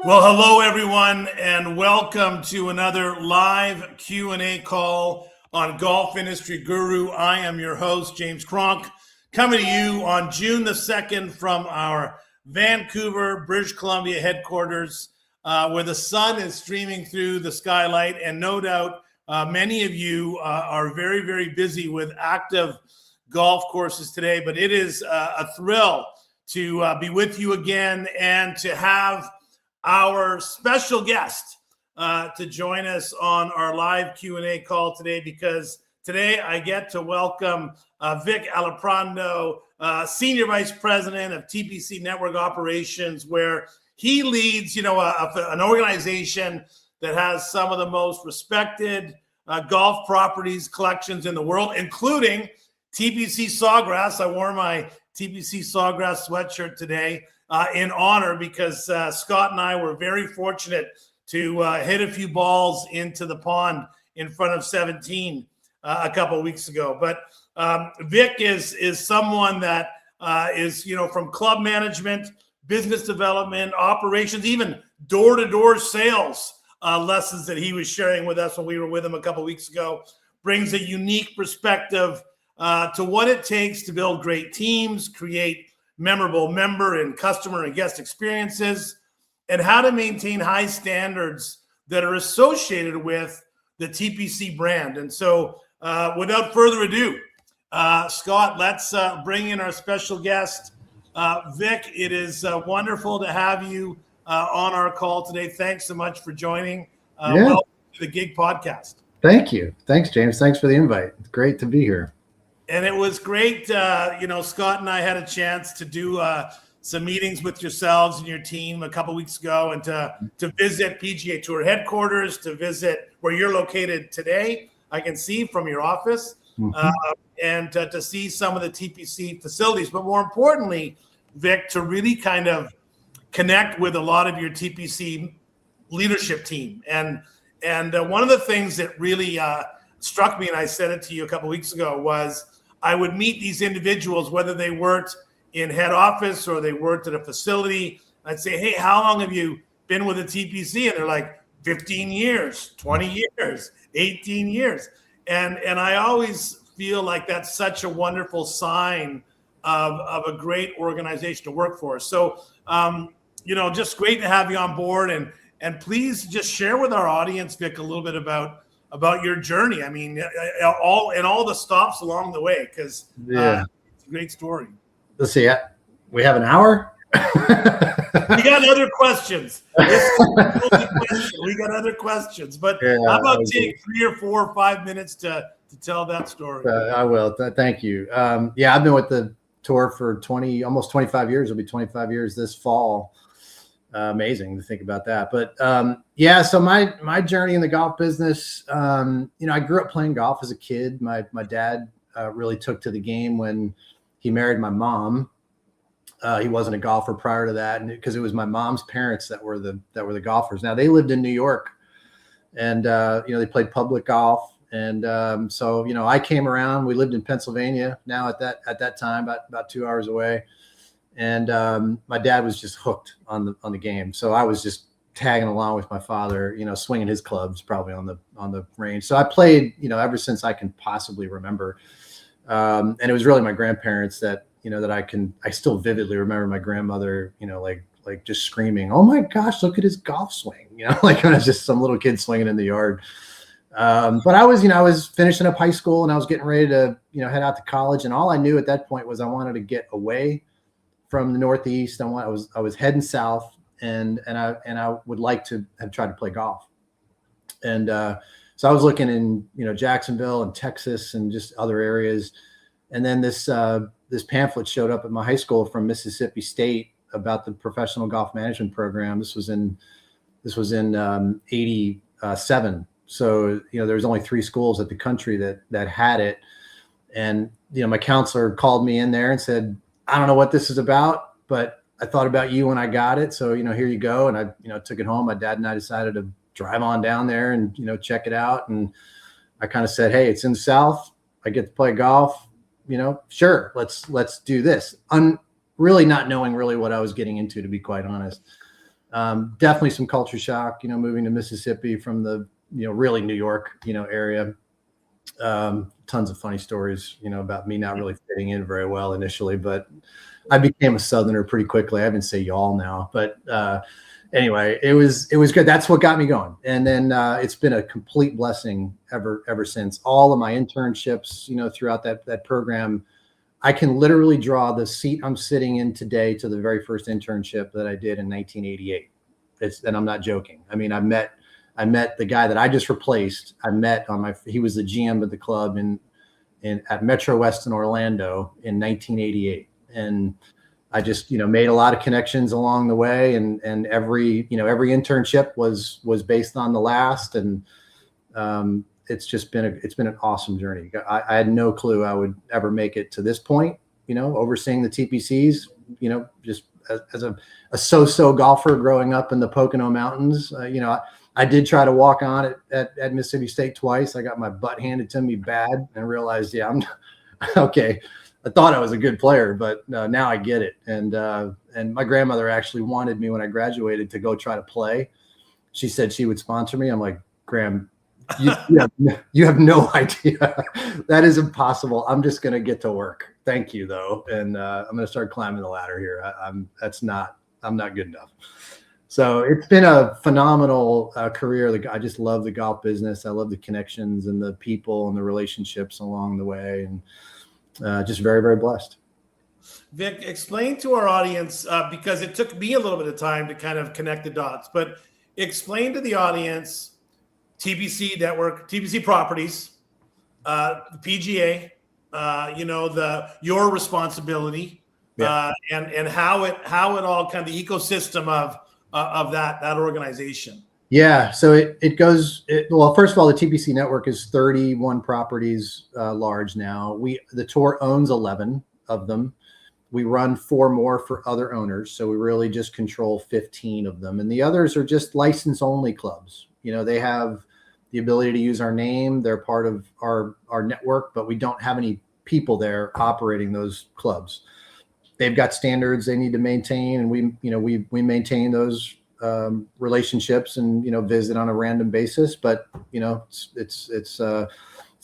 Well, hello everyone, and welcome to another live Q&A call on Golf Industry Guru. I am your host, James Cronk, coming to you on June the 2nd from our Vancouver, British Columbia headquarters, where the sun is streaming through the skylight, and no doubt many of you are very, very busy with active golf courses today, but it is a thrill to be with you again and to have our special guest to join us on our live Q&A call today, because today I get to welcome Vic Aliprando, Senior Vice President of TPC Network Operations, where he leads, an organization that has some of the most respected golf properties collections in the world, including TPC Sawgrass. I wore my TPC Sawgrass sweatshirt today in honor, because Scott and I were very fortunate to hit a few balls into the pond in front of 17 a couple of weeks ago. But Vic is someone that is, from club management, business development, operations, even door-to-door sales lessons that he was sharing with us when we were with him a couple of weeks ago, brings a unique perspective to what it takes to build great teams, create memorable member and customer and guest experiences, and how to maintain high standards that are associated with the TPC brand. And so without further ado, Scott, let's bring in our special guest. Vic, it is wonderful to have you on our call today. Thanks so much for joining. Welcome to the Gig Podcast. Thank you. Thanks, James. Thanks for the invite. It's great to be here. And it was great. Scott and I had a chance to do some meetings with yourselves and your team a couple weeks ago, and to visit PGA Tour headquarters, to visit where you're located today, I can see from your office, and to see some of the TPC facilities. But more importantly, Vic, to really kind of connect with a lot of your TPC leadership team. And one of the things that really struck me, and I said it to you a couple weeks ago, was I would meet these individuals, whether they worked in head office or they worked at a facility. I'd say, hey, how long have you been with the TPC? And they're like, 15 years, 20 years, 18 years. And I always feel like that's such a wonderful sign of a great organization to work for. So, just great to have you on board. And please just share with our audience, Vic, a little bit about your journey. I mean, all the stops along the way, because it's a great story. Let's see. We have an hour. We got other questions. We got other questions. But how about take 3 or 4 or 5 minutes to tell that story? I will. Thank you. I've been with the tour for almost 25 years. It'll be 25 years this fall. Amazing to think about that. But so my journey in the golf business, I grew up playing golf as a kid. My dad really took to the game when he married my mom. He wasn't a golfer prior to that, and because it was my mom's parents that were the golfers. Now they lived in New York, and they played public golf. And so I came around. We lived in Pennsylvania now at that time, about 2 hours away. And my dad was just hooked on the game, so I was just tagging along with my father, swinging his clubs probably on the range. So I played, ever since I can possibly remember. And it was really my grandparents that I still vividly remember my grandmother, like just screaming, "Oh my gosh, look at his golf swing!" Like I was just some little kid swinging in the yard. But I was finishing up high school, and I was getting ready to head out to college, and all I knew at that point was I wanted to get away from the Northeast. I was heading south, and I would like to have tried to play golf. And so I was looking in Jacksonville and Texas and just other areas. And then this pamphlet showed up at my high school from Mississippi State about the professional golf management program. This was in 87. So there was only 3 schools at the country that had it. And my counselor called me in there and said, "I don't know what this is about, but I thought about you when I got it. So, here you go." And I took it home. My dad and I decided to drive on down there and, check it out. And I kind of said, "Hey, it's in the South. I get to play golf. Sure. Let's do this." Really not knowing really what I was getting into, to be quite honest. Definitely some culture shock, moving to Mississippi from the, really New York, area. Tons of funny stories, about me not really fitting in very well initially, but I became a Southerner pretty quickly. I even say y'all now, but anyway, it was good. That's what got me going. And then it's been a complete blessing ever since. All of my internships, throughout that program, I can literally draw the seat I'm sitting in today to the very first internship that I did in 1988. And I'm not joking. I mean, I met the guy that I just replaced. He was the GM of the club at Metro West in Orlando in 1988. And I just, made a lot of connections along the way, and every internship was based on the last. And it's been an awesome journey. I had no clue I would ever make it to this point, overseeing the TPCs, just as a so-so golfer growing up in the Pocono Mountains. I did try to walk on at Mississippi State twice. I got my butt handed to me bad and realized, yeah, I'm okay. I thought I was a good player, but now I get it. And my grandmother actually wanted me when I graduated to go try to play. She said she would sponsor me. I'm like, Graham, you have no idea. That is impossible. I'm just going to get to work. Thank you, though. And I'm going to start climbing the ladder here. I'm not good enough. So it's been a phenomenal career. I just love the golf business. I love the connections and the people and the relationships along the way, and just very, very blessed. Vic, explain to our audience, because it took me a little bit of time to kind of connect the dots, but explain to the audience TPC network, TPC properties, the PGA, your responsibility, and how it all kind of the ecosystem of that organization. Yeah, so it goes. Well, first of all, the TPC network is 31 properties large now. The tour owns 11 of them. We run 4 more for other owners, so we really just control 15 of them, and the others are just license only clubs. They have the ability to use our name. They're part of our network, but we don't have any people there operating those clubs. They've got standards they need to maintain, and we maintain those relationships and visit on a random basis. But it's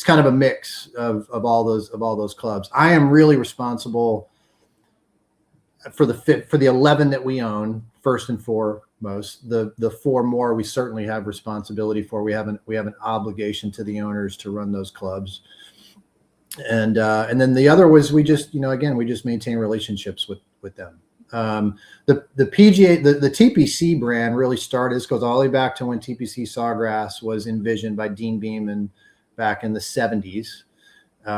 kind of a mix of all those clubs. I am really responsible for the 11 that we own first and foremost. The 4 more we certainly have responsibility for. We have an obligation to the owners to run those clubs. And then the other was we just maintain relationships with them. The PGA, the TPC brand really started. This goes all the way back to when TPC Sawgrass was envisioned by Dean Beeman back in the 70s.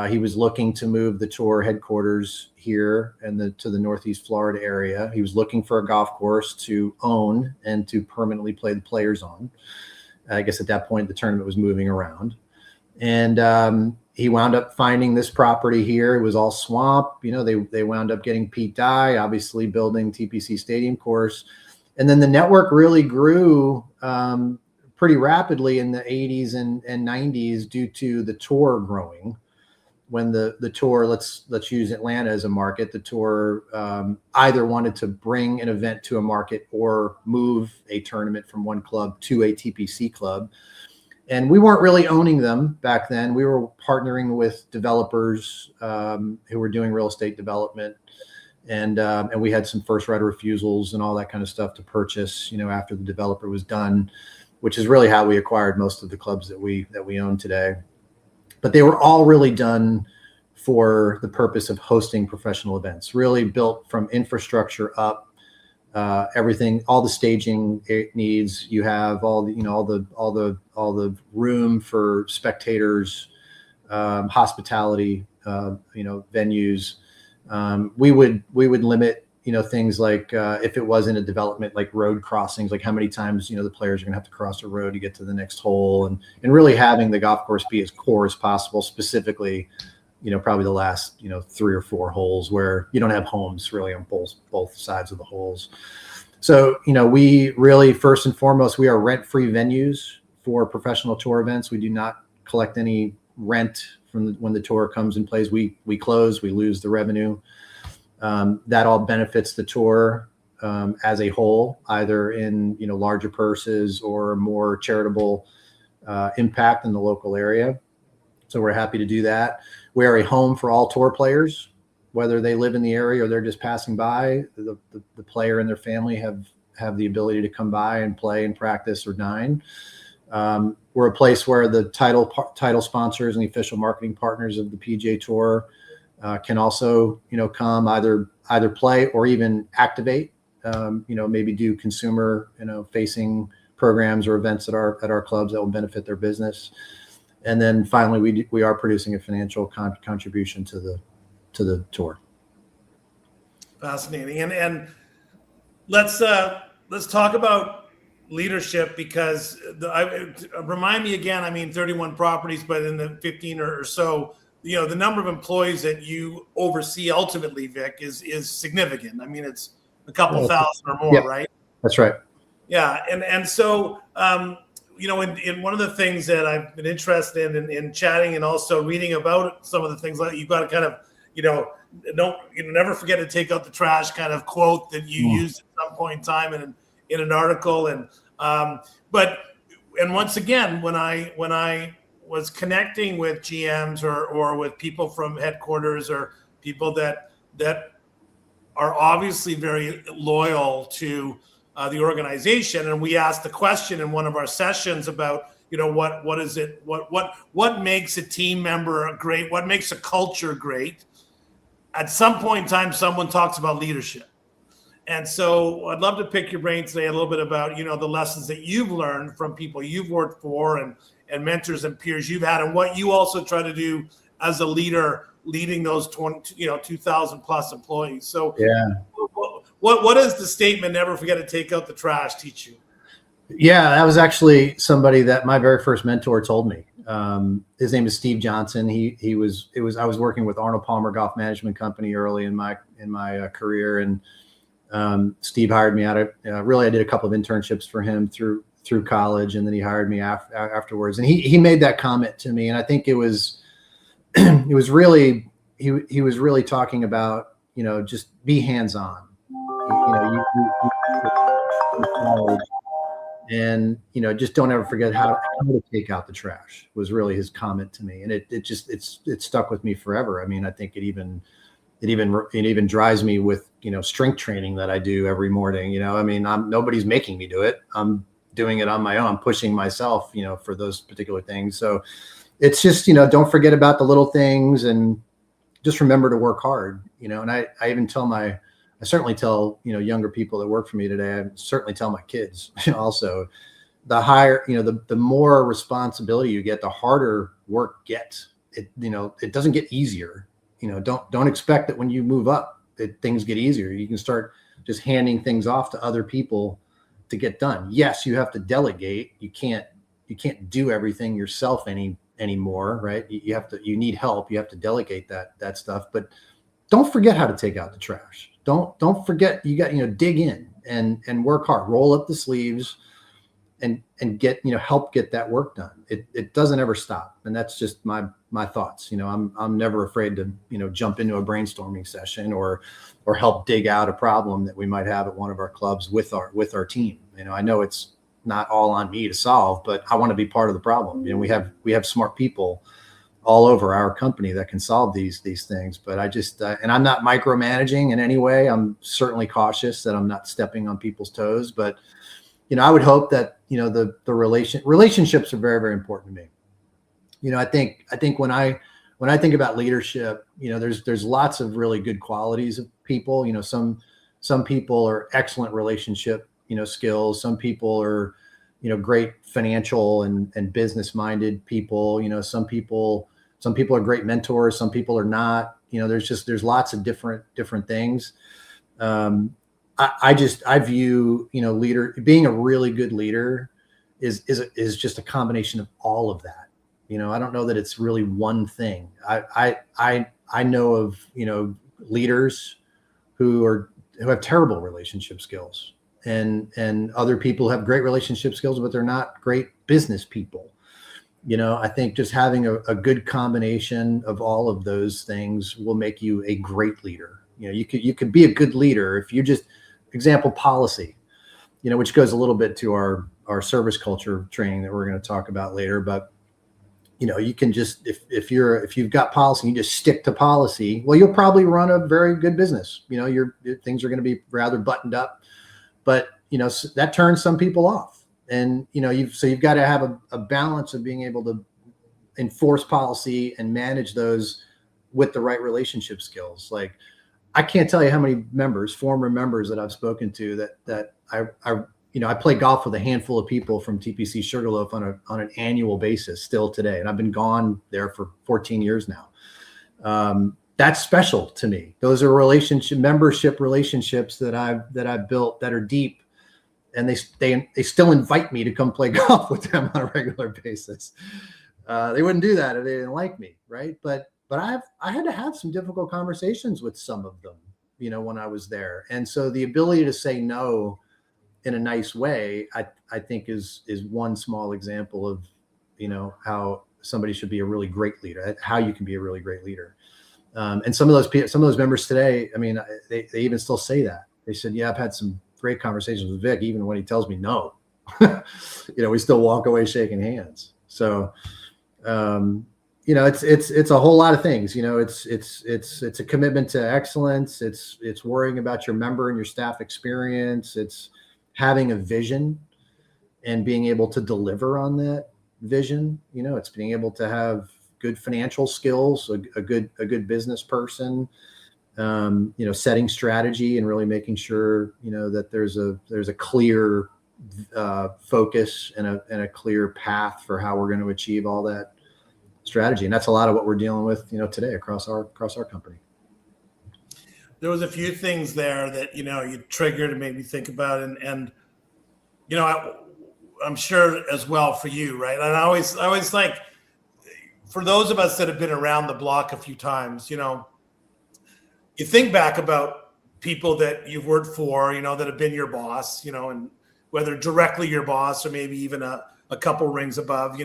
He was looking to move the tour headquarters here to the Northeast Florida area. He was looking for a golf course to own and to permanently play the players on. I guess at that point the tournament was moving around, and he wound up finding this property here. It was all swamp. They wound up getting Pete Dye, obviously building TPC Stadium course. And then the network really grew pretty rapidly in the 80s and 90s due to the tour growing. When the tour, let's use Atlanta as a market, the tour either wanted to bring an event to a market or move a tournament from one club to a TPC club. And we weren't really owning them back then. We were partnering with developers who were doing real estate development, and we had some first right of refusals and all that kind of stuff to purchase, after the developer was done, which is really how we acquired most of the clubs that we own today. But they were all really done for the purpose of hosting professional events, really built from infrastructure up. Everything, all the staging it needs. You have all the room for spectators, hospitality, venues. We would limit, things like if it was in a development, like road crossings, like how many times the players are going to have to cross a road to get to the next hole, and really having the golf course be as core as possible. Specifically, probably the last 3 or 4 holes where you don't have homes really on both sides of the holes. So we really, first and foremost, we are rent-free venues for professional tour events. We do not collect any rent from when the tour comes and plays. We close, we lose the revenue. That all benefits the tour. as a whole, either in, larger purses or more charitable impact in the local area. So we're happy to do that. We are a home for all tour players, whether they live in the area or they're just passing by. The player and their family have the ability to come by and play and practice or dine. We're a place where the title sponsors and the official marketing partners of the PGA Tour can also, come either play or even activate. Maybe do consumer, facing programs or events at our clubs that will benefit their business. And then finally, we are producing a financial contribution to the tour. Fascinating. And let's talk about leadership, because remind me again, 31 properties, but in the 15 or so, the number of employees that you oversee ultimately, Vic, is significant. It's a couple thousand or more, right? That's right. Yeah. And so, in one of the things that I've been interested in chatting and also reading about some of the things, like you've got to kind of, never forget to take out the trash kind of quote that you used at some point in time in an article. And, and once again, when I was connecting with GMs or with people from headquarters or people that are obviously very loyal to the organization, and we asked the question in one of our sessions about what is it, what makes a team member great, what makes a culture great. At some point in time, someone talks about leadership. And so I'd love to pick your brain today a little bit about, the lessons that you've learned from people you've worked for and mentors and peers you've had, and what you also try to do as a leader, leading those 2,000 plus employees. So yeah, what does the statement, never forget to take out the trash, teach you? Yeah, that was actually somebody that my very first mentor told me. His name is Steve Johnson. I was working with Arnold Palmer Golf Management Company early in my career, and Steve hired me out of really, I did a couple of internships for him through college, and then he hired me afterwards. And he made that comment to me, and I think it was really he was really talking about, just be hands-on. And just don't ever forget how to take out the trash, was really his comment to me, and it stuck with me forever. I think it even drives me with strength training that I do every morning. Nobody's making me do it. I'm doing it on my own. I'm pushing myself, for those particular things. So it's just don't forget about the little things, and just remember to work hard. And I certainly tell younger people that work for me today. I certainly tell my kids also, the higher the more responsibility you get, the harder work gets. It doesn't get easier. Don't expect that when you move up that things get easier. You can start just handing things off to other people to get done. Yes, you have to delegate. You can't do everything yourself anymore, right? You need help. You have to delegate that stuff, but don't forget how to take out the trash. Don't forget, you got, dig in and work hard, roll up the sleeves and get, help get that work done. It doesn't ever stop. And that's just my thoughts. I'm never afraid to, jump into a brainstorming session or help dig out a problem that we might have at one of our clubs with our team. I know it's not all on me to solve, but I want to be part of the problem. We have smart people all over our company that can solve these things. But I just, and I'm not micromanaging in any way. I'm certainly cautious that I'm not stepping on people's toes, but, I would hope that, the relationships are very, very important to me. I think when I think about leadership, there's lots of really good qualities of people. Some people are excellent relationship, skills. Some people are, great financial and business minded people. Some people are great mentors. Some people are not. There's lots of different things. I view being a really good leader is just a combination of all of that. I don't know that it's really one thing. I know of leaders who have terrible relationship skills, and other people have great relationship skills, but they're not great business people. I think just having a good combination of all of those things will make you a great leader. You could be a good leader if you just example, policy, which goes a little bit to our service culture training that we're going to talk about later. But you can just, if you've got policy, you just stick to policy. Well, you'll probably run a very good business. Your things are going to be rather buttoned up, but that turns some people off. And you've got to have a balance of being able to enforce policy and manage those with the right relationship skills. Like, I can't tell you how many former members that I've spoken to that I play golf with a handful of people from TPC Sugarloaf on an annual basis still today. And I've been gone there for 14 years now. That's special to me. Those are membership relationships that I've built that are deep, and they still invite me to come play golf with them on a regular basis. They wouldn't do that if they didn't like me. Right. But I had to have some difficult conversations with some of them, when I was there. And so the ability to say no in a nice way, I think is one small example of, how somebody should be a really great leader, how you can be a really great leader. And some of those members today, I mean, they even still say that. They said, yeah, I've had some great conversations with Vic, even when he tells me no. We still walk away shaking hands. So, it's a whole lot of things. It's a commitment to excellence. It's worrying about your member and your staff experience. It's having a vision and being able to deliver on that vision. It's being able to have good financial skills, a good business person, setting strategy and really making sure, that there's a clear focus and a clear path for how we're going to achieve all that strategy. And that's a lot of what we're dealing with, today across our company. There was a few things there that, you triggered and made me think about. And I'm sure as well for you, right? And I always like, for those of us that have been around the block a few times, you think back about people that you've worked for, that have been your boss, and whether directly your boss or maybe even a couple rings above,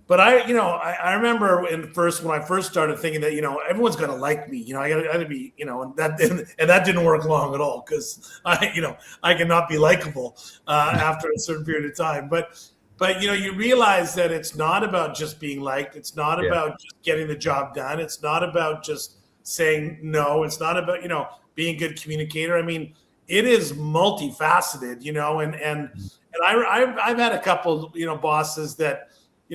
but I remember when I first started thinking that, everyone's going to like me, I gotta be, and that didn't work long at all, because I cannot be likable after a certain period of time. But you realize that it's not about just being liked. It's not about just getting the job done. It's not about just saying no. It's not about, being a good communicator. I mean, it is multifaceted, and I've had a couple, bosses that,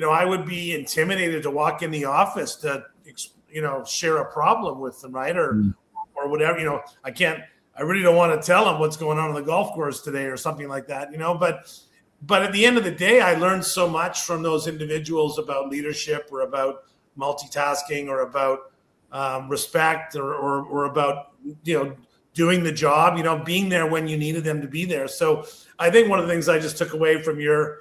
I would be intimidated to walk in the office to, share a problem with them, right? Or whatever, I really don't want to tell them what's going on the golf course today or something like that, but at the end of the day, I learned so much from those individuals about leadership or about multitasking or about respect or about, doing the job, being there when you needed them to be there. So I think one of the things I just took away from your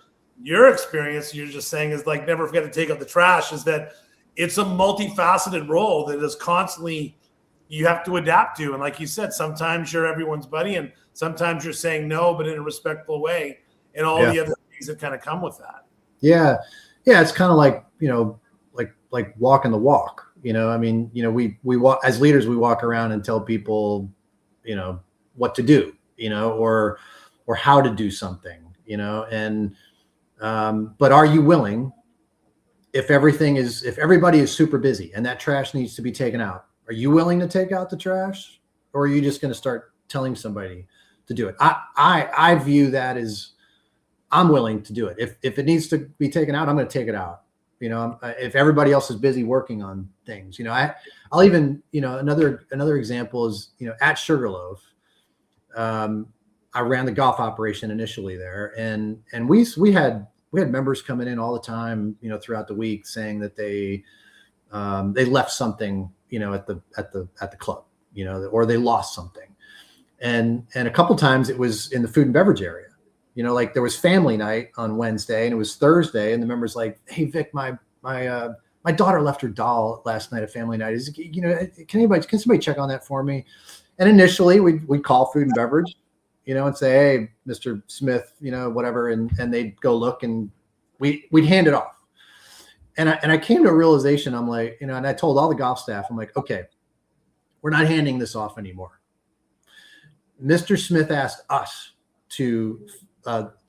experience, you're just saying, is like, never forget to take out the trash, is that it's a multifaceted role that is constantly, you have to adapt to. And like you said, sometimes you're everyone's buddy and sometimes you're saying no, but in a respectful way, and all the other things that kind of come with that. Yeah. It's kind of like, like walking the walk, I mean, we walk as leaders, we walk around and tell people, what to do, or how to do something, and, but are you willing, if everybody is super busy and that trash needs to be taken out, are you willing to take out the trash, or are you just going to start telling somebody to do it? I view that as, I'm willing to do it. If it needs to be taken out, I'm going to take it out. If everybody else is busy working on things, I'll even, another example is, at Sugarloaf, I ran the golf operation initially there, and we had members coming in all the time, throughout the week, saying that they left something, at the club, or they lost something, and a couple times it was in the food and beverage area. Like there was family night on Wednesday and it was Thursday, and the member's like, "Hey Vic, my daughter left her doll last night at family night. Can somebody check on that for me?" And initially we'd call food and beverage, and say, "Hey, Mr. Smith, whatever," and they'd go look and we'd hand it off. And I came to a realization. I'm like, and I told all the golf staff, I'm like, okay, we're not handing this off anymore. Mr. Smith asked us to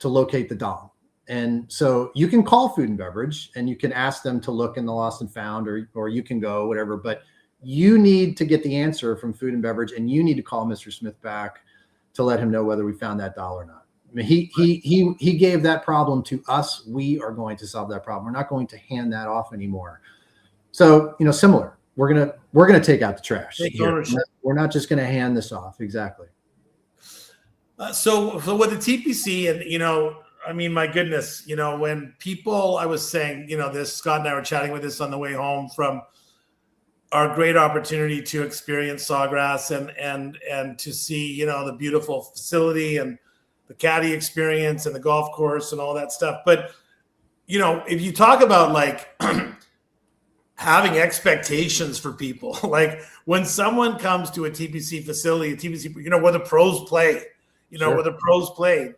locate the doll. And so you can call food and beverage and you can ask them to look in the lost and found, or you can go, whatever, but you need to get the answer from food and beverage, and you need to call Mr. Smith back to let him know whether we found that doll or not. I mean, he gave that problem to us. We are going to solve that problem. We're not going to hand that off anymore. So, similar, we're going to take out the trash. We're not just going to hand this off. Exactly. So with the TPC, and, I mean, my goodness, when people, I was saying, this, Scott and I were chatting with this on the way home from our great opportunity to experience Sawgrass and to see, the beautiful facility and the caddy experience and the golf course and all that stuff. But, if you talk about like having expectations for people, like when someone comes to a TPC facility, where the pros play, Sure. where the pros played,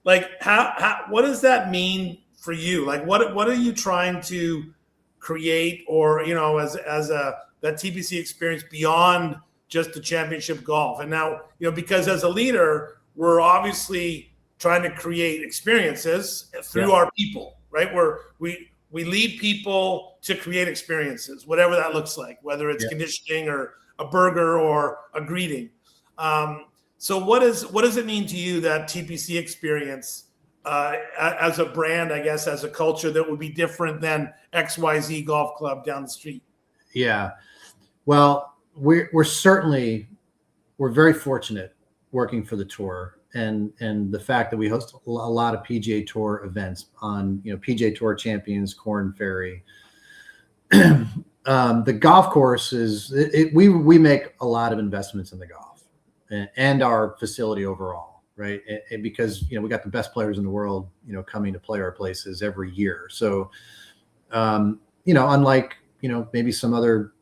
like how what does that mean for you? Like what are you trying to create, or as that TPC experience beyond just the championship golf? And now because as a leader, we're obviously trying to create experiences through our people, right? Where we lead people to create experiences, whatever that looks like, whether it's conditioning or a burger or a greeting. So what does it mean to you, that TPC experience as a brand, I guess, as a culture that would be different than XYZ golf club down the street? Yeah. Well, we're very fortunate working for the tour, and the fact that we host a lot of PGA Tour events on, PGA Tour Champions, Korn Ferry. The golf course we make a lot of investments in the golf and our facility overall, right? And because we got the best players in the world, coming to play our places every year. So, unlike maybe some other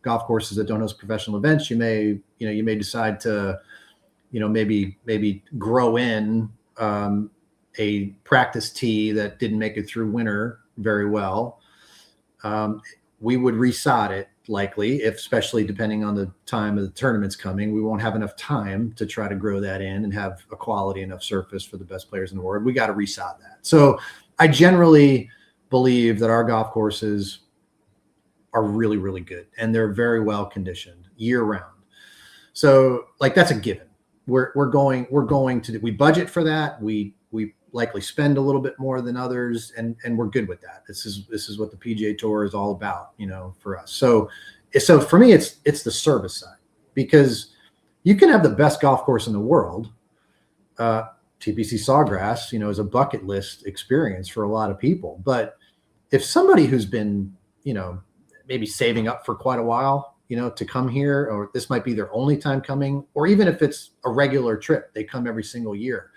golf courses that don't host professional events, you may decide to maybe grow in a practice tee that didn't make it through winter very well. We would resod it likely, especially depending on the time of the tournaments coming. We won't have enough time to try to grow that in and have a quality enough surface for the best players in the world. We got to resod that. So I generally believe that our golf courses are really, really good, and they're very well conditioned year round. So like that's a given. We budget for that. We likely spend a little bit more than others, and we're good with that. This is what the PGA Tour is all about, for us. So for me, it's the service side, because you can have the best golf course in the world. TPC Sawgrass, is a bucket list experience for a lot of people. But if somebody who's been, maybe saving up for quite a while, to come here, or this might be their only time coming, or even if it's a regular trip, they come every single year.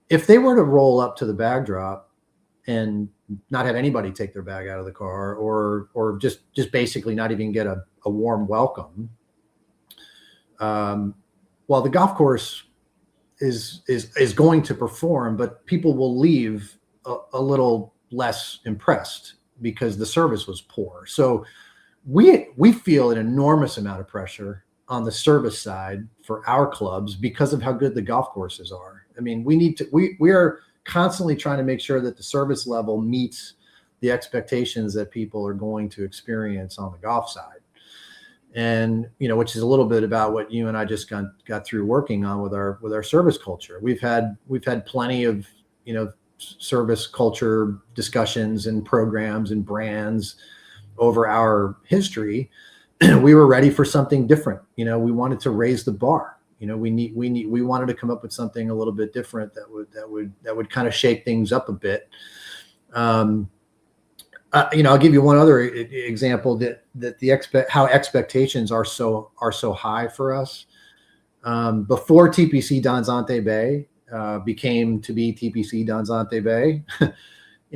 If they were to roll up to the bag drop and not have anybody take their bag out of the car, or just basically not even get a warm welcome, well, the golf course is going to perform, but people will leave a little less impressed because the service was poor. So we feel an enormous amount of pressure on the service side for our clubs because of how good the golf courses are. I mean, we are constantly trying to make sure that the service level meets the expectations that people are going to experience on the golf side. And, which is a little bit about what you and I just got through working on with our service culture. We've had plenty of, service culture discussions and programs and brands over our history. We were ready for something different. We wanted to raise the bar. We wanted to come up with something a little bit different that would kind of shake things up a bit. I'll give you one other example that how expectations are so high for us. Before TPC Danzante Bay became to be TPC Danzante Bay,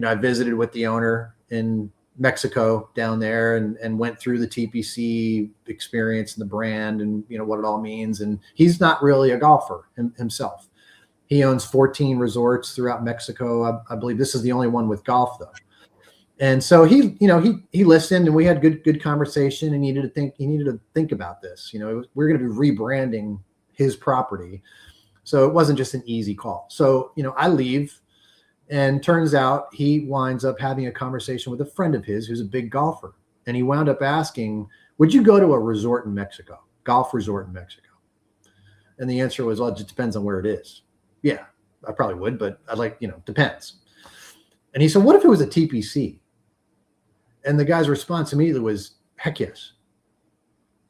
I visited with the owner in Mexico down there and went through the TPC experience and the brand and what it all means. And he's not really a golfer himself. He owns 14 resorts throughout Mexico. I believe this is the only one with golf though. And so he listened, and we had good conversation, and he needed to think about this. We're going to be rebranding his property. So it wasn't just an easy call. So, I leave, and turns out he winds up having a conversation with a friend of his who's a big golfer. And he wound up asking, would you go to a resort in Mexico, golf resort in Mexico? And the answer was, well, it just depends on where it is. Yeah, I probably would, but I'd like, depends. And he said, what if it was a TPC? And the guy's response immediately was, heck yes.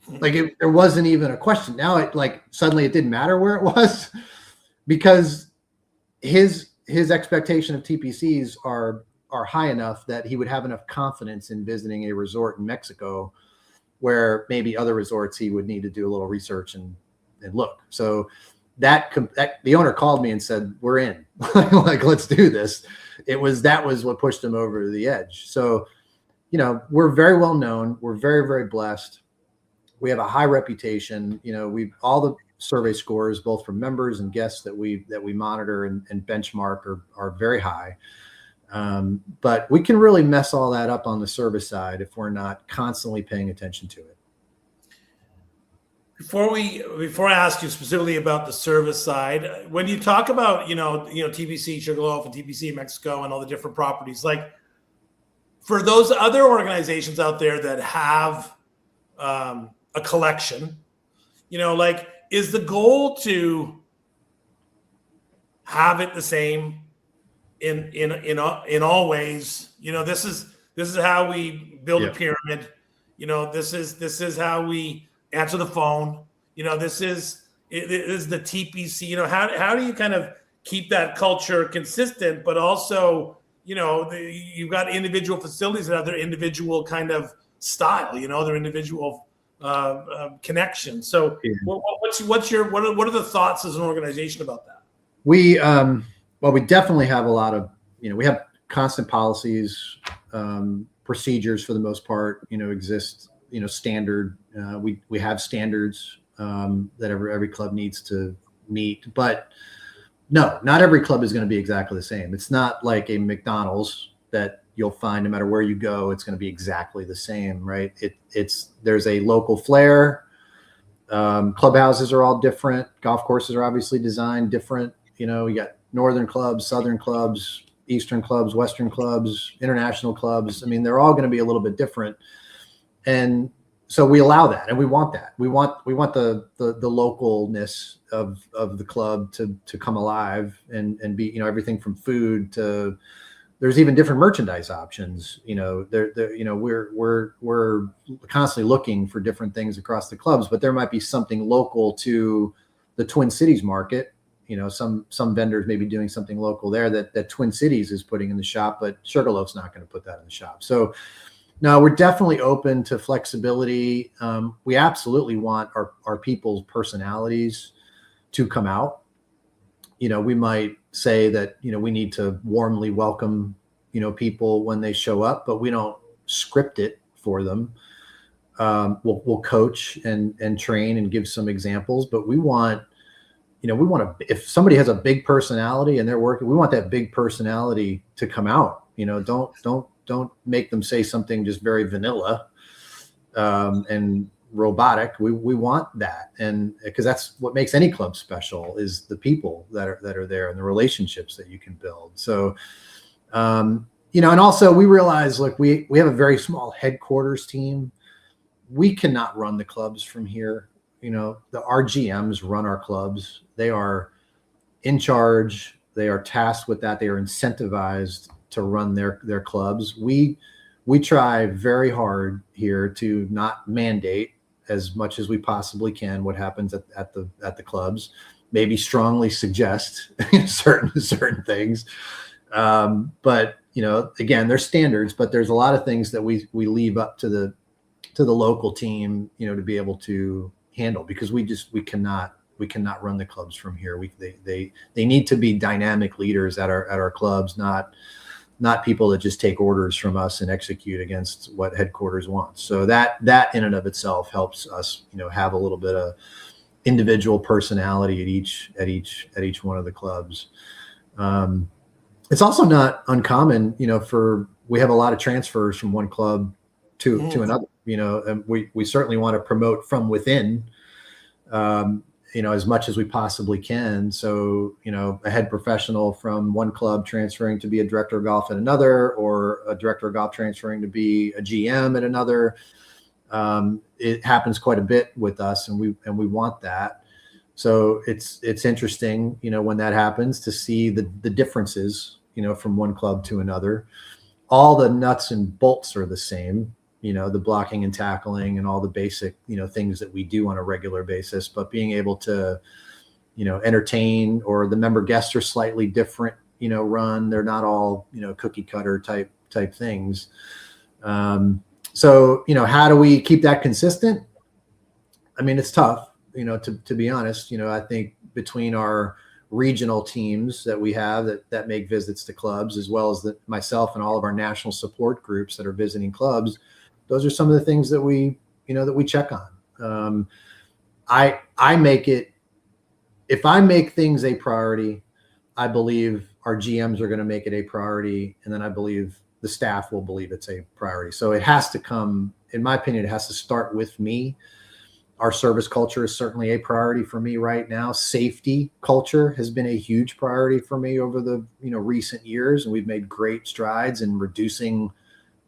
Like there wasn't even a question. Now suddenly it didn't matter where it was, because his expectation of TPCs are high enough that he would have enough confidence in visiting a resort in Mexico, where maybe other resorts he would need to do a little research and look. So that the owner called me and said, we're in. Like, let's do this. That was what pushed him over the edge. So, we're very well known. We're very, very blessed. We have a high reputation. All the survey scores, both from members and guests that we monitor and benchmark, are very high. But we can really mess all that up on the service side if we're not constantly paying attention to it. Before I ask you specifically about the service side, when you talk about TPC Sugarloaf and TPC Mexico and all the different properties, like for those other organizations out there that have a collection, is the goal to have it the same in all ways? This is how we build a pyramid. This is how we answer the phone. This is the TPC. How do you kind of keep that culture consistent, but also you've got individual facilities that have their individual kind of style, their individual connection. So what are the thoughts as an organization about that? We definitely have a lot of, we have constant policies, procedures for the most part, exist, standard. We have standards that every club needs to meet, but no, not every club is going to be exactly the same. It's not like a McDonald's that you'll find no matter where you go, it's going to be exactly the same, right? There's a local flair. Clubhouses are all different. Golf courses are obviously designed different. You got northern clubs, southern clubs, eastern clubs, western clubs, international clubs. I mean, they're all going to be a little bit different. And so we allow that, and we want that. We want the localness of the club to come alive and be, everything from food to, there's even different merchandise options. We're constantly looking for different things across the clubs, but there might be something local to the Twin Cities market. Some vendors may be doing something local there that Twin Cities is putting in the shop, but Sugarloaf's not going to put that in the shop. So no, we're definitely open to flexibility. We absolutely want our people's personalities to come out. We might say that, we need to warmly welcome, people when they show up, but we don't script it for them. We'll coach and train and give some examples, but we want if somebody has a big personality and they're working, we want that big personality to come out. Don't make them say something just very vanilla and robotic. We want that, and because that's what makes any club special, is the people that are there and the relationships that you can build. So and also we realize, look, we have a very small headquarters team. We cannot run the clubs from here. Our GMs run our clubs. They are in charge. They are tasked with that. They are incentivized to run their clubs. We try very hard here to not mandate as much as we possibly can what happens at the clubs. Maybe strongly suggest certain things, but again, there's standards, but there's a lot of things that we leave up to the local team, to be able to handle, because we cannot run the clubs from here. They need to be dynamic leaders at our clubs, not people that just take orders from us and execute against what headquarters wants. So that in and of itself helps us, have a little bit of individual personality at each one of the clubs. It's also not uncommon, we have a lot of transfers from one club to another, and we certainly want to promote from within. as much as we possibly can. So, a head professional from one club transferring to be a director of golf at another, or a director of golf transferring to be a GM at another. It happens quite a bit with us, and we want that. So it's interesting, when that happens, to see the differences, from one club to another. All the nuts and bolts are the same, the blocking and tackling and all the basic, things that we do on a regular basis, but being able to, entertain, or the member guests are slightly different, run, they're not all, cookie cutter type things. So, how do we keep that consistent? I mean, it's tough, to be honest. I think between our regional teams that we have that make visits to clubs, as well as myself and all of our national support groups that are visiting clubs, those are some of the things that we check on. I make it, if I make things a priority, I believe our GMs are going to make it a priority. And then I believe the staff will believe it's a priority. So it has to come, in my opinion, it has to start with me. Our service culture is certainly a priority for me right now. Safety culture has been a huge priority for me over the recent years, and we've made great strides in reducing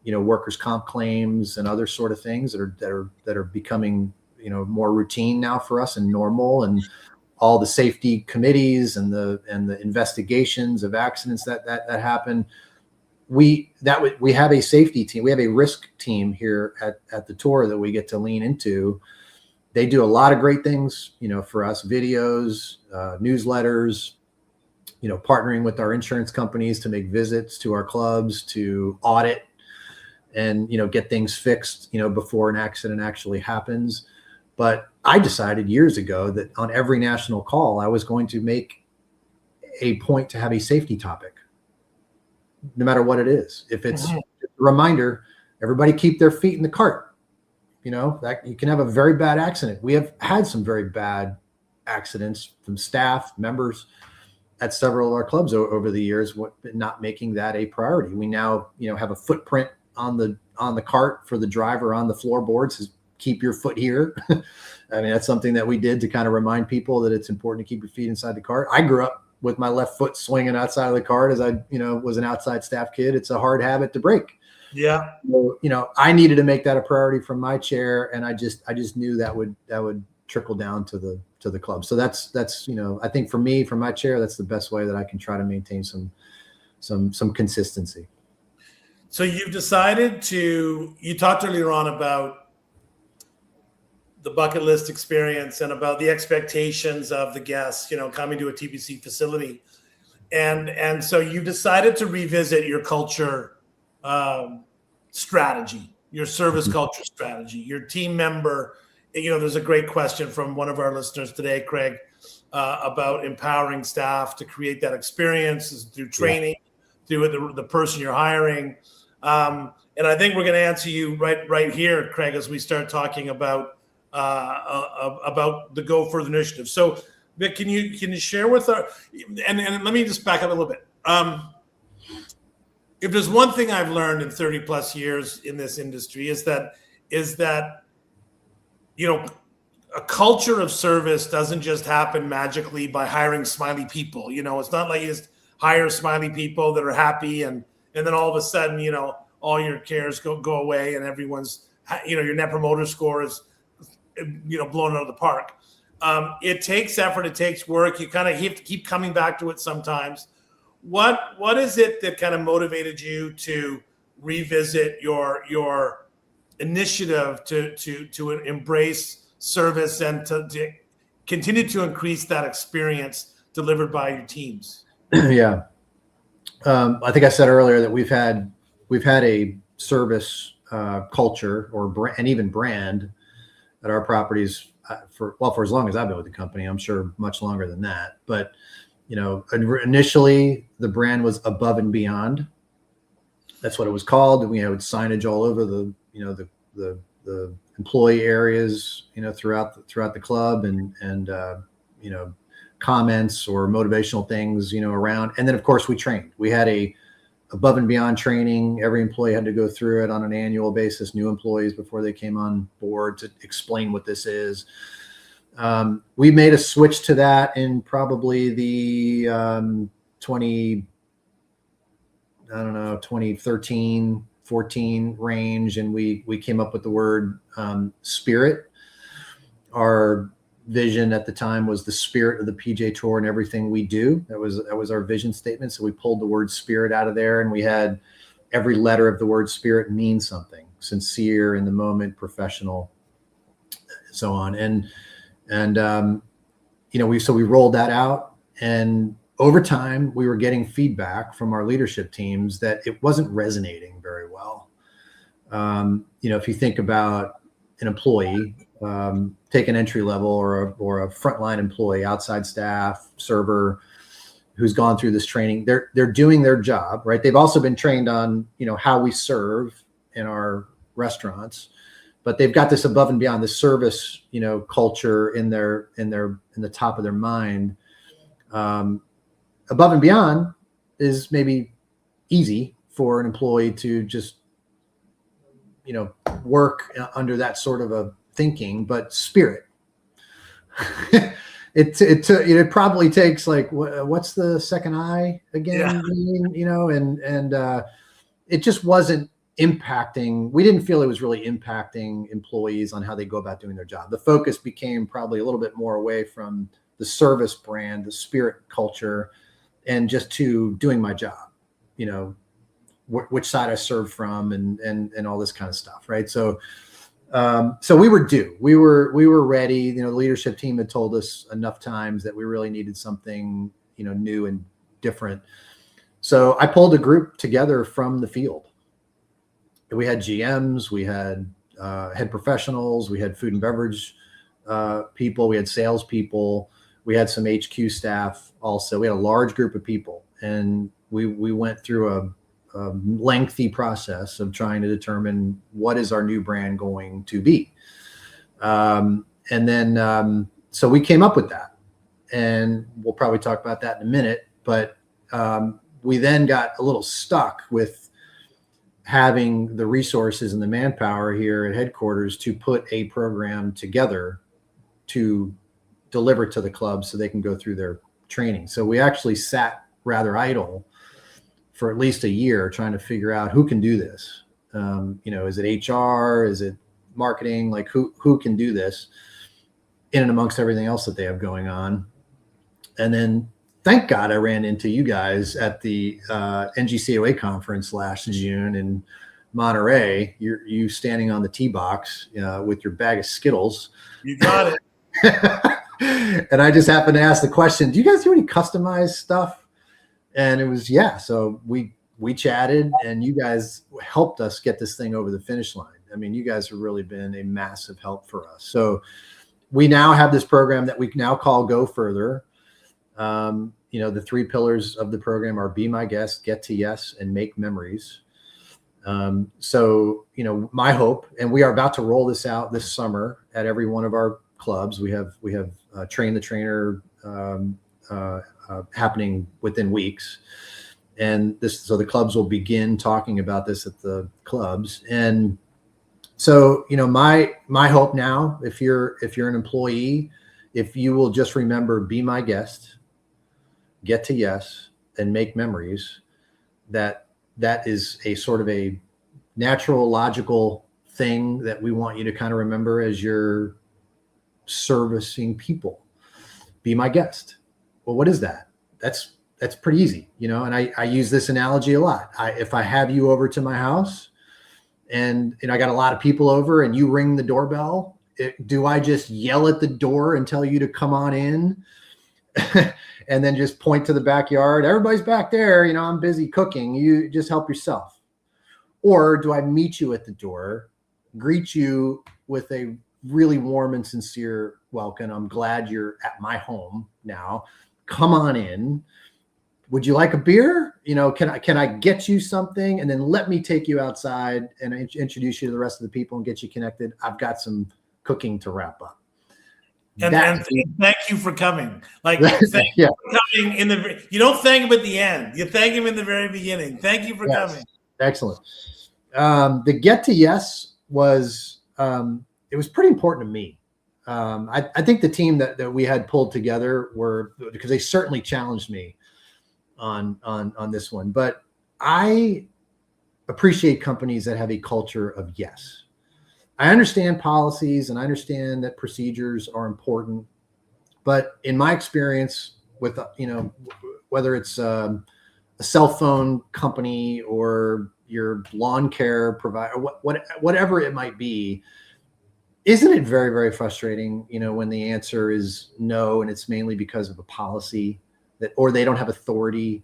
workers' comp claims and other sort of things that are becoming more routine now for us and normal. And all the safety committees and the investigations of accidents that happen. We have a safety team. We have a risk team here at the tour that we get to lean into. They do a lot of great things, for us: videos, newsletters, partnering with our insurance companies to make visits to our clubs, to audit and, get things fixed, before an accident actually happens. But I decided years ago that on every national call, I was going to make a point to have a safety topic, no matter what it is. If it's a reminder, everybody keep their feet in the cart. That you can have a very bad accident. We have had some very bad accidents from staff members at several of our clubs over the years, not making that a priority. We now, have a footprint on the cart for the driver on the floorboards, says, keep your foot here. I mean, that's something that we did to kind of remind people that it's important to keep your feet inside the cart. I grew up with my left foot swinging outside of the cart as I, was an outside staff kid. It's a hard habit to break. Yeah. So, I needed to make that a priority from my chair, and I just knew that would trickle down to the club. So that's I think for me, from my chair, that's the best way that I can try to maintain some consistency. So you've decided you talked earlier on about the bucket list experience and about the expectations of the guests, coming to a TPC facility. And so you decided to revisit your culture strategy, your service culture strategy, your team member. There's a great question from one of our listeners today, Craig, about empowering staff to create that experience through training, through the person you're hiring. And I think we're going to answer you right here, Craig, as we start talking about the Go Further initiative. So, Vic, can you share with our and let me just back up a little bit. If there's one thing I've learned in 30 plus years in this industry is that a culture of service doesn't just happen magically by hiring smiley people. It's not like you just hire smiley people that are happy and then all of a sudden, all your cares go away and everyone's, your net promoter score is, blown out of the park. It takes effort. It takes work. You kind of have to keep coming back to it sometimes. What is it that kind of motivated you to revisit your initiative to embrace service and to continue to increase that experience delivered by your teams? Yeah. I think I said earlier that we've had a service culture and even brand at our properties for as long as I've been with the company. I'm sure much longer than that. But initially the brand was Above and Beyond. That's what it was called. And we had signage all over the employee areas, throughout the club, and comments or motivational things, around. And then of course we trained. We had a Above and Beyond training. Every employee had to go through it on an annual basis, new employees before they came on board, to explain what this is. We made a switch to that in probably the 2013, 14 range. And we came up with the word spirit. Our vision at the time was the spirit of the PJ Tour and everything we do. That was our vision statement. So we pulled the word spirit out of there, and we had every letter of the word spirit mean something: sincere, in the moment, professional, so on. And we rolled that out, and over time we were getting feedback from our leadership teams that it wasn't resonating very well. If you think about an employee, take an entry level or a frontline employee, outside staff, server, who's gone through this training, they're doing their job, right? They've also been trained on, how we serve in our restaurants, but they've got this above and beyond, this service, culture in the top of their mind. Above and beyond is maybe easy for an employee to just, work under that sort of a thinking, but spirit, it probably takes, like, what's the second eye again? Yeah. It just wasn't impacting. We didn't feel it was really impacting employees on how they go about doing their job. The focus became probably a little bit more away from the service brand, the spirit culture, and just to doing my job, which side I served from, and all this kind of stuff, right? So we were due. We were ready. The leadership team had told us enough times that we really needed something, new and different. So I pulled a group together from the field. We had GMs, we had head professionals, we had food and beverage people, we had sales people, we had some HQ staff also. We had a large group of people, and we went through a lengthy process of trying to determine what is our new brand going to be. So we came up with that, and we'll probably talk about that in a minute, but we then got a little stuck with having the resources and the manpower here at headquarters to put a program together to deliver to the club so they can go through their training. So we actually sat rather idle for at least a year trying to figure out who can do this. Is it HR? Is it marketing? Like who can do this in and amongst everything else that they have going on? And then thank God I ran into you guys at the NGCOA conference last June in Monterey. You standing on the tee box with your bag of Skittles. You got it. And I just happened to ask the question, do you guys do any customized stuff? And it was, yeah. So we chatted, and you guys helped us get this thing over the finish line. I mean, you guys have really been a massive help for us. So we now have this program that we now call Go Further. The three pillars of the program are Be My Guest, Get to Yes, and Make Memories. My hope, and we are about to roll this out this summer at every one of our clubs. We have Train the Trainer happening within weeks, and so the clubs will begin talking about this at the clubs. And so my hope now, if you're an employee, if you will just remember Be My Guest, Get to Yes, and Make Memories, that is a sort of a natural, logical thing that we want you to kind of remember as you're servicing people. Be my guest. Well, what is that? That's pretty easy, and I use this analogy a lot. If I have you over to my house and I got a lot of people over and you ring the doorbell, do I just yell at the door and tell you to come on in and then just point to the backyard? Everybody's back there. I'm busy cooking. You just help yourself. Or do I meet you at the door, greet you with a really warm and sincere welcome? I'm glad you're at my home now. Come on in. Would you like a beer? Can I get you something? And then let me take you outside and introduce you to the rest of the people and get you connected. I've got some cooking to wrap up. And thank you for coming. Like, thank you for coming you don't thank him at the end. You thank him in the very beginning. Thank you for coming. Excellent. The Get to Yes was, it was pretty important to me. I think the team that we had pulled together were, because they certainly challenged me on this one, but I appreciate companies that have a culture of yes. I understand policies and I understand that procedures are important, but in my experience with, whether it's a cell phone company or your lawn care provider, whatever it might be, isn't it very, very frustrating, when the answer is no, and it's mainly because of a policy or they don't have authority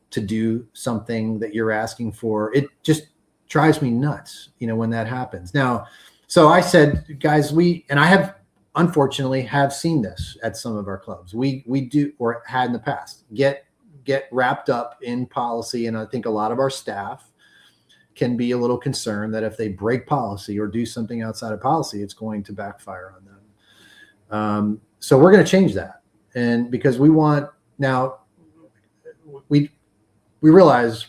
to do something that you're asking for? It just drives me nuts, when that happens. Now, so I said, guys, I have unfortunately have seen this at some of our clubs. We do, or had in the past, get wrapped up in policy. And I think a lot of our staff can be a little concerned that if they break policy or do something outside of policy, it's going to backfire on them. So we're going to change that. And because we realize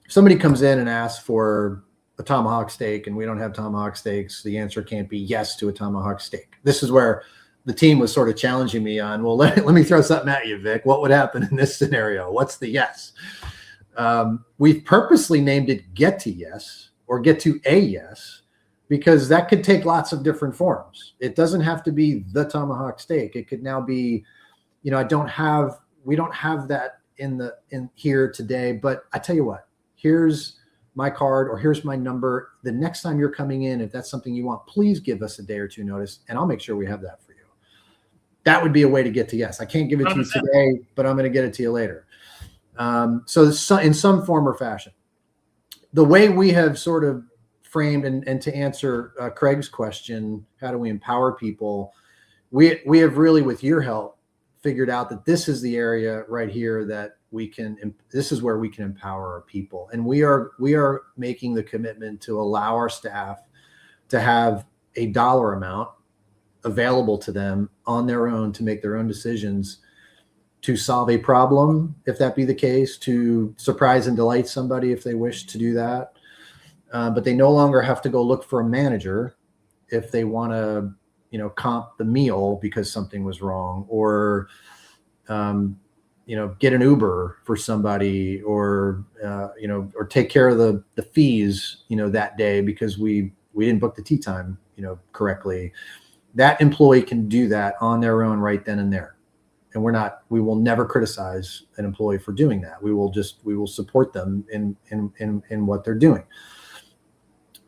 if somebody comes in and asks for a tomahawk steak and we don't have tomahawk steaks, the answer can't be yes to a tomahawk steak. This is where the team was sort of challenging me on, well, let me throw something at you, Vic. What would happen in this scenario? What's the yes? We've purposely named it Get to Yes or Get to a Yes, because that could take lots of different forms. It doesn't have to be the tomahawk steak. It could now be, we don't have that in here today, but I tell you what, here's my card or here's my number. The next time you're coming in, if that's something you want, please give us a day or two notice and I'll make sure we have that for you. That would be a way to get to yes. I can't give it to you today, but I'm going to get it to you later. So in some form or fashion, the way we have sort of framed and to answer Craig's question, how do we empower people? We have really, with your help, figured out that this is the area right here that this is where we can empower our people. And we are making the commitment to allow our staff to have a dollar amount available to them on their own to make their own decisions, to solve a problem, if that be the case, to surprise and delight somebody if they wish to do that. But they no longer have to go look for a manager if they want to, comp the meal because something was wrong, or, get an Uber for somebody, or, or take care of the fees, that day because we didn't book the tea time, correctly. That employee can do that on their own right then and there. And we will never criticize an employee for doing that. We will support them in what they're doing.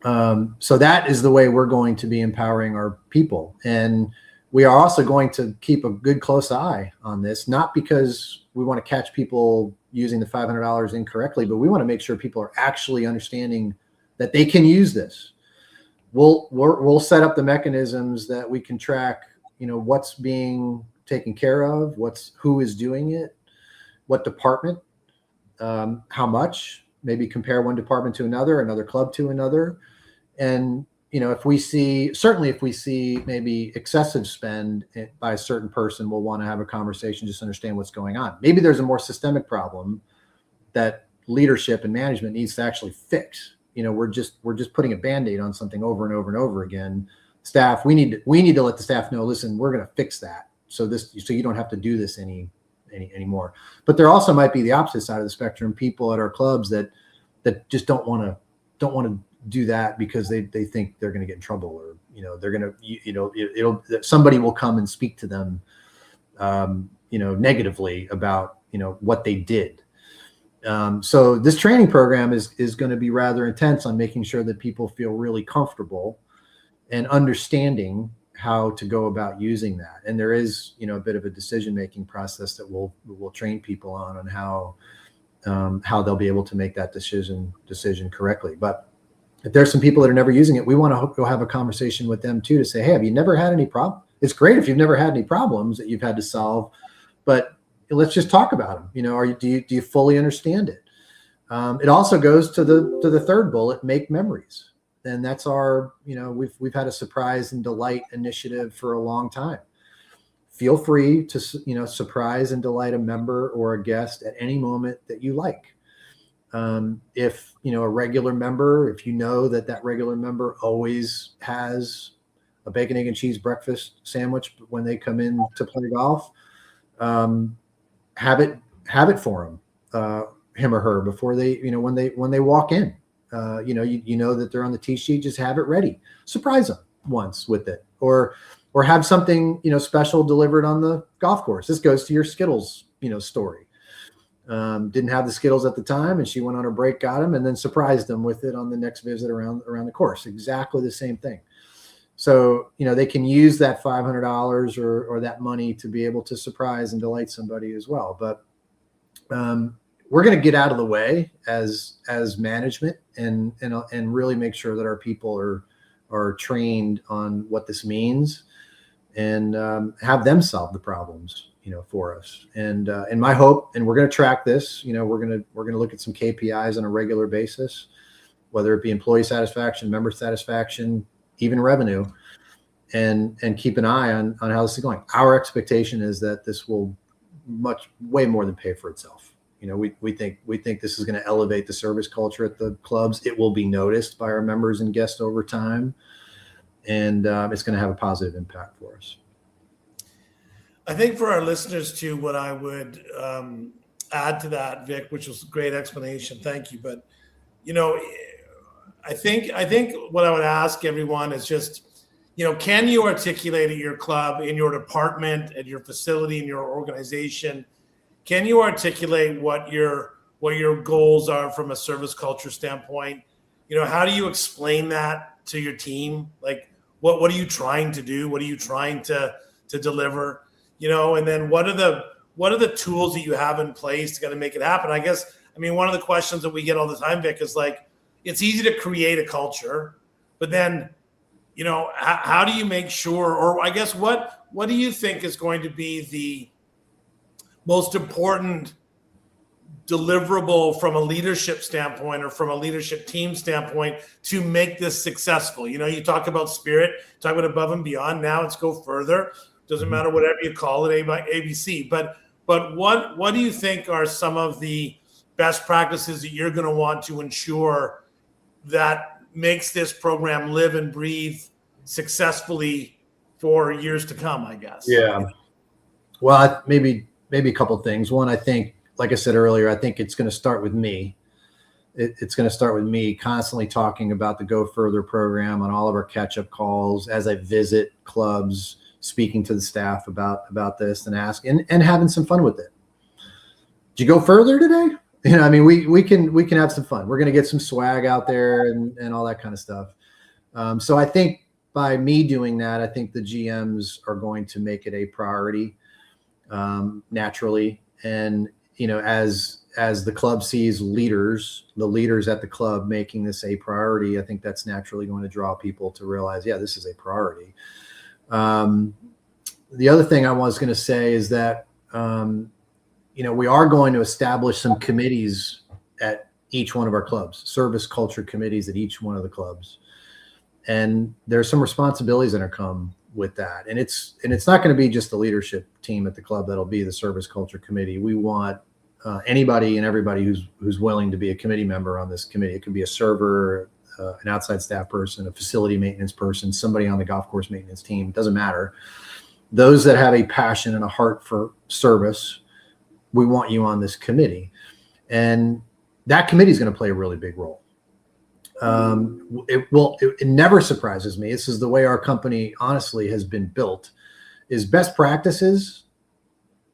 So that is the way we're going to be empowering our people. And we are also going to keep a good close eye on this, not because we want to catch people using the $500 incorrectly, but we want to make sure people are actually understanding that they can use this. We'll set up the mechanisms that we can track, what's being taken care of, who is doing it, what department, how much, maybe compare one department to another club to another. And, if we see maybe excessive spend by a certain person, we'll want to have a conversation, just understand what's going on. Maybe there's a more systemic problem that leadership and management needs to actually fix. We're just putting a Band-Aid on something over and over and over again. Staff, we need to let the staff know, listen, we're going to fix that. So you don't have to do this anymore. But there also might be the opposite side of the spectrum, people at our clubs that just don't want to do that because they think they're going to get in trouble, or they're going to somebody will come and speak to them negatively about what they did. So this training program is going to be rather intense on making sure that people feel really comfortable and understanding how to go about using that. And there is, a bit of a decision-making process that we'll train people on how they'll be able to make that decision correctly. But if there's some people that are never using it, we want to go have a conversation with them too, to say, hey, have you never had any problem? It's great if you've never had any problems that you've had to solve, but let's just talk about them. Do you fully understand it? It also goes to the third bullet, make memories. And that's our, we've had a surprise and delight initiative for a long time. Feel free to, surprise and delight a member or a guest at any moment that you like. If, a regular member, if that regular member always has a bacon, egg, and cheese breakfast sandwich when they come in to play golf. Have it for them, him or her, before they, when they walk in. You know that they're on the tee sheet, just have it ready. Surprise them once with it, or have something, special delivered on the golf course. This goes to your Skittles, story. Didn't have the Skittles at the time, and she went on her break, got them, and then surprised them with it on the next visit around the course. Exactly the same thing. So, they can use that $500 or that money to be able to surprise and delight somebody as well. But we're going to get out of the way as management and really make sure that our people are trained on what this means, and have them solve the problems, for us. And my hope, and we're going to track this, we're going to look at some KPIs on a regular basis, whether it be employee satisfaction, member satisfaction, even revenue, and keep an eye on how this is going. Our expectation is that this will way more than pay for itself. We think this is going to elevate the service culture at the clubs. It will be noticed by our members and guests over time, and it's going to have a positive impact for us. I think for our listeners too, what I would add to that, Vic, which was a great explanation, thank you. But I think what I would ask everyone is just, can you articulate at your club, in your department, at your facility, in your organization, can you articulate what your goals are from a service culture standpoint? How do you explain that to your team? Like, what are you trying to do? What are you trying to deliver? And then what are the tools that you have in place to kind of make it happen? One of the questions that we get all the time, Vic, is like, it's easy to create a culture, but then, how do you make sure, or I guess what do you think is going to be the most important deliverable from a leadership standpoint or from a leadership team standpoint to make this successful? You talk about spirit, talk about above and beyond. Now let's go further. Doesn't matter whatever you call it, ABC. But what do you think are some of the best practices that you're going to want to ensure that makes this program live and breathe successfully for years to come, I guess? Yeah. Well, maybe a couple of things. One, I think, like I said earlier, I think it's going to start with me. It's going to start with me constantly talking about the Go Further program on all of our catch-up calls as I visit clubs, speaking to the staff about this and asking and having some fun with it. Did you go further today? We can have some fun. We're going to get some swag out there and all that kind of stuff. So I think by me doing that, I think the GMs are going to make it a priority naturally. And, as the club sees the leaders at the club making this a priority, I think that's naturally going to draw people to realize, yeah, this is a priority. The other thing I was going to say is that, we are going to establish some committees at each one of our clubs, service culture committees at each one of the clubs. And there's some responsibilities that are come with that. And it's not going to be just the leadership team at the club that'll be the service culture committee. We want anybody and everybody who's willing to be a committee member on this committee. It can be a server, an outside staff person, a facility maintenance person, somebody on the golf course maintenance team. It doesn't matter. Those that have a passion and a heart for service, we want you on this committee. And that committee is going to play a really big role. It never surprises me. This is the way our company honestly has been built, is best practices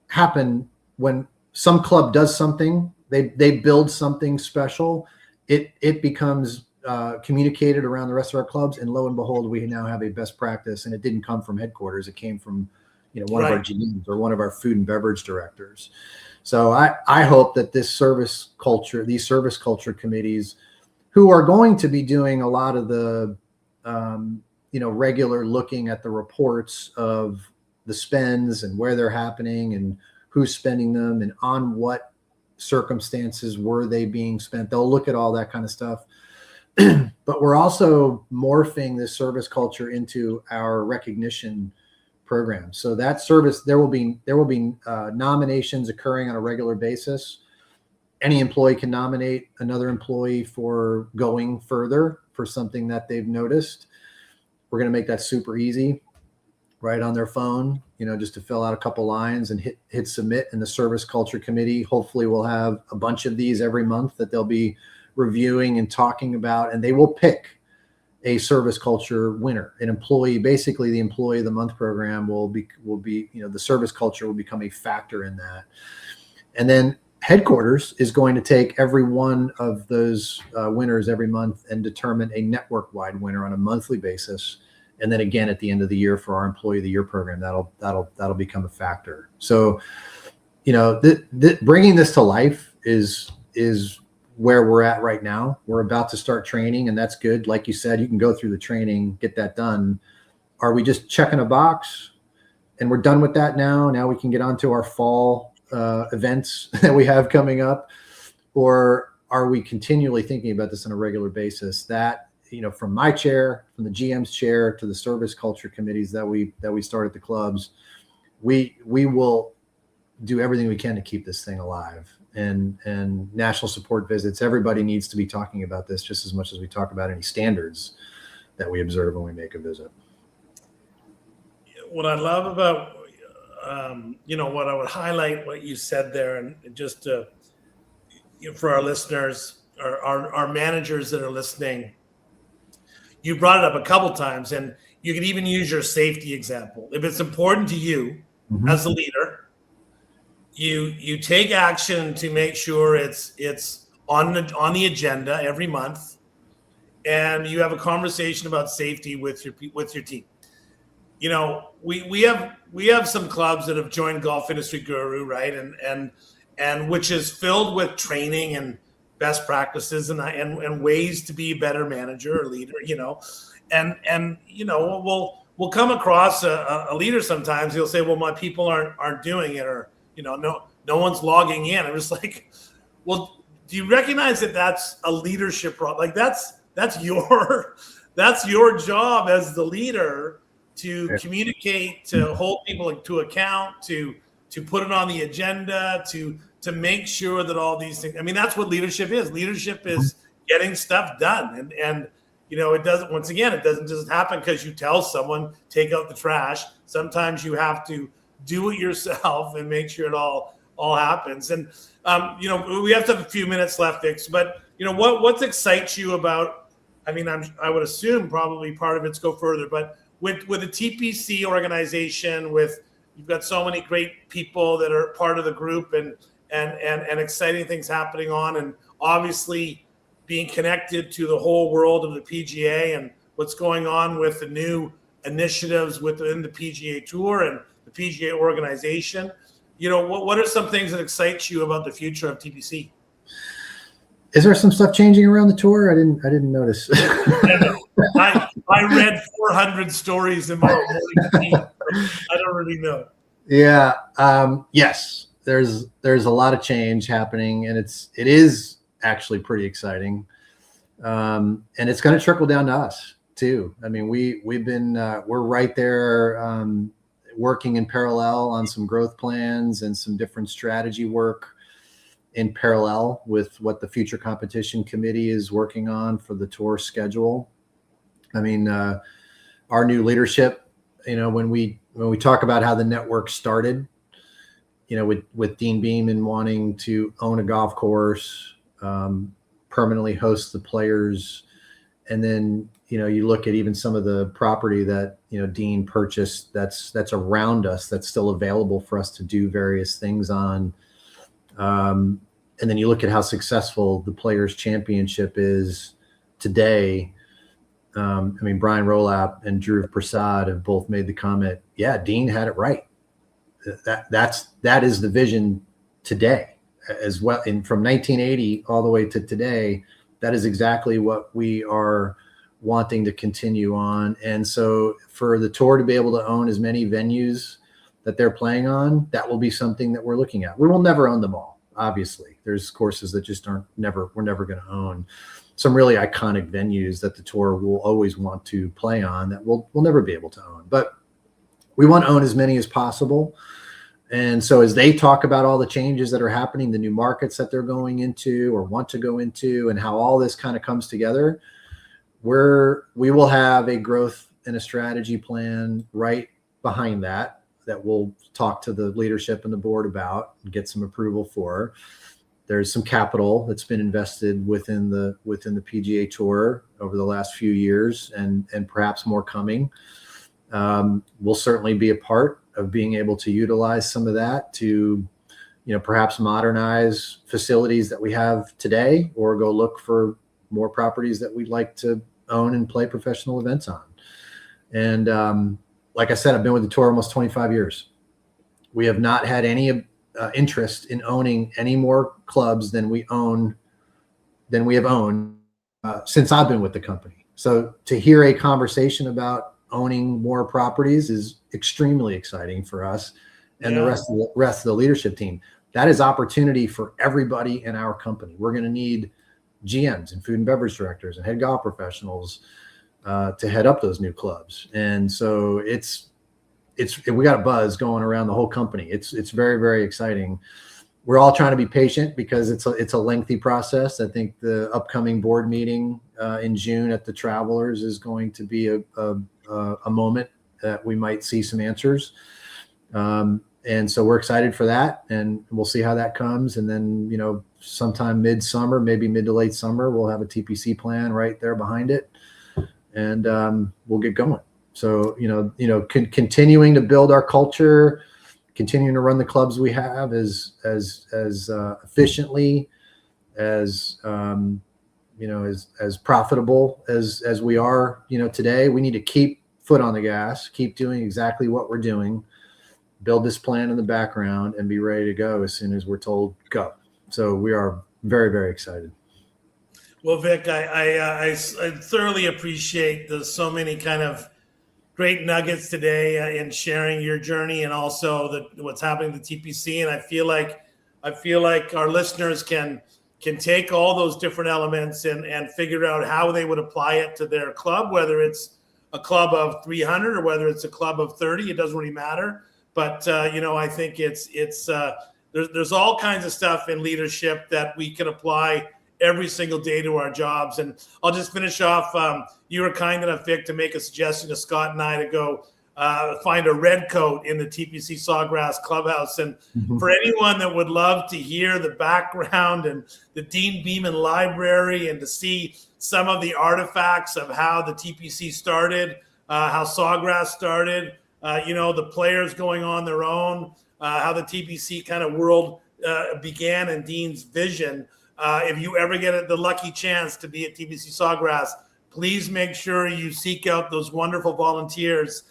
happen when some club does something, they build something special. It becomes communicated around the rest of our clubs, and lo and behold, we now have a best practice, and it didn't come from headquarters. It came from, one of our GMs or one of our food and beverage directors. So I hope that these service culture committees, who are going to be doing a lot of the, regular looking at the reports of the spends and where they're happening and who's spending them and on what circumstances were they being spent. They'll look at all that kind of stuff. But we're also morphing this service culture into our recognition program. So that service, there will be nominations occurring on a regular basis. Any employee can nominate another employee for going further for something that they've noticed. We're going to make that super easy, right on their phone, just to fill out a couple lines and hit submit. And the service culture committee hopefully will have a bunch of these every month that they'll be reviewing and talking about, and they will pick a service culture winner, an employee. Basically, the employee of the month program will be, the service culture will become a factor in that. And then headquarters is going to take every one of those winners every month and determine a network-wide winner on a monthly basis. And then again, at the end of the year for our employee of the year program, that'll become a factor. So, bringing this to life is where we're at right now. We're about to start training, and that's good. Like you said, you can go through the training, get that done. Are we just checking a box and we're done with that now? Now we can get on to our fall events that we have coming up, or are we continually thinking about this on a regular basis? That, from my chair, from the GM's chair to the service culture committees that we start at the clubs, we will do everything we can to keep this thing alive. And national support visits, everybody needs to be talking about this just as much as we talk about any standards that we observe when we make a visit. What I love about, what I would highlight what you said there, and just for our listeners, our managers that are listening, you brought it up a couple times, and you can even use your safety example. If it's important to you as a leader, you take action to make sure it's on the agenda every month, and you have a conversation about safety with your team. We have some clubs that have joined Golf Industry Guru, right, and which is filled with training and best practices and ways to be a better manager or leader. We'll come across a leader sometimes. He'll say, "Well, my people aren't doing it," or no one's logging in. I'm just like, well, do you recognize that that's a leadership problem? Like that's your job as the leader to communicate, to hold people to account, to put it on the agenda, to make sure that all these things. I mean, that's what leadership is. Leadership is getting stuff done, and it doesn't. Once again, it doesn't just happen because you tell someone take out the trash. Sometimes you have to do it yourself and make sure it all happens. And we have to have a few minutes left, Vic. But what excites you about? I mean, I would assume probably part of it's go further, but with the TPC organization, you've got so many great people that are part of the group, and exciting things happening on, and obviously being connected to the whole world of the PGA and what's going on with the new initiatives within the PGA Tour and the PGA organization. What are some things that excite you about the future of TPC? Is there some stuff changing around the tour? I didn't notice. I read 400 stories in my morning. I don't really know. Yeah. Yes. There's a lot of change happening, and it is actually pretty exciting. And it's going to trickle down to us too. I mean, we're right there, working in parallel on some growth plans and some different strategy work in parallel with what the future competition committee is working on for the tour schedule. I mean, our new leadership, when we talk about how the network started, with Dean Beeman wanting to own a golf course, permanently host the players. And then, you look at even some of the property that, Dean purchased that's around us, that's still available for us to do various things on. And then you look at how successful the Players Championship is today. I mean, Brian Rolap and Dhruv Prasad have both made the comment, yeah, Dean had it right. That is the vision today as well. And from 1980 all the way to today, that is exactly what we are wanting to continue on. And so for the tour to be able to own as many venues that they're playing on, that will be something that we're looking at. We will never own them all. Obviously, there's courses that just we're never going to own. Some really iconic venues that the tour will always want to play on that we'll never be able to own. But we want to own as many as possible. And so as they talk about all the changes that are happening, the new markets that they're going into or want to go into, and how all this kind of comes together, we will have a growth and a strategy plan right behind that we'll talk to the leadership and the board about and get some approval for. There's some capital that's been invested within the PGA Tour over the last few years, and perhaps more coming. We'll certainly be a part of being able to utilize some of that to, perhaps modernize facilities that we have today, or go look for more properties that we'd like to own and play professional events on. And like I said, I've been with the tour almost 25 years. We have not had any interest in owning any more clubs than we have owned since I've been with the company. So to hear a conversation about owning more properties is extremely exciting for us and the rest of the leadership team. That is opportunity for everybody in our company. We're going to need GMs and food and beverage directors and head golf professionals to head up those new clubs. And so we got a buzz going around the whole company. It's very, very exciting. We're all trying to be patient because it's a lengthy process. I think the upcoming board meeting in June at the Travelers is going to be a moment that we might see some answers. And so we're excited for that, and we'll see how that comes. And then, sometime mid-summer, maybe mid to late summer, we'll have a TPC plan right there behind it, and we'll get going. So, continuing to build our culture, continuing to run the clubs we have as efficiently, as profitable as we are, today. We need to keep foot on the gas, keep doing exactly what we're doing, build this plan in the background, and be ready to go as soon as we're told go. So we are very, very excited. Well, Vic, I thoroughly appreciate so many kind of great nuggets today in sharing your journey, and also what's happening to TPC. And I feel like our listeners can take all those different elements and figure out how they would apply it to their club, whether it's a club of 300 or whether it's a club of 30. It doesn't really matter. But I think there's all kinds of stuff in leadership that we can apply every single day to our jobs. And I'll just finish off. You were kind enough, Vic, to make a suggestion to Scott and I to go find a red coat in the TPC Sawgrass Clubhouse. And for anyone that would love to hear the background and the Dean Beeman Library, and to see some of the artifacts of how the TPC started, how Sawgrass started, the players going on their own, how the TPC kind of world began, and Dean's vision. If you ever get the lucky chance to be at TPC Sawgrass, please make sure you seek out those wonderful volunteers.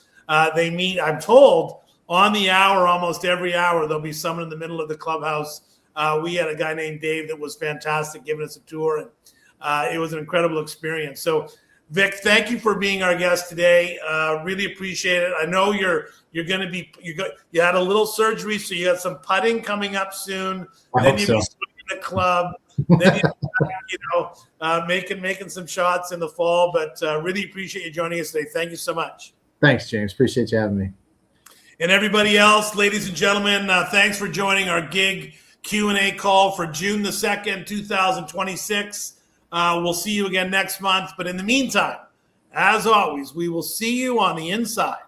They meet, I'm told, on the hour, almost every hour. There'll be someone in the middle of the clubhouse. We had a guy named Dave that was fantastic giving us a tour, and it was an incredible experience. So, Vic, thank you for being our guest today. Really appreciate it. I know you're going to be you had a little surgery, so you got some putting coming up soon. Then you'll be swimming the club. Then making some shots in the fall. But really appreciate you joining us today. Thank you so much. Thanks, James. Appreciate you having me. And everybody else, ladies and gentlemen, thanks for joining our gig Q&A call for June the 2nd, 2026. We'll see you again next month. But in the meantime, as always, we will see you on the inside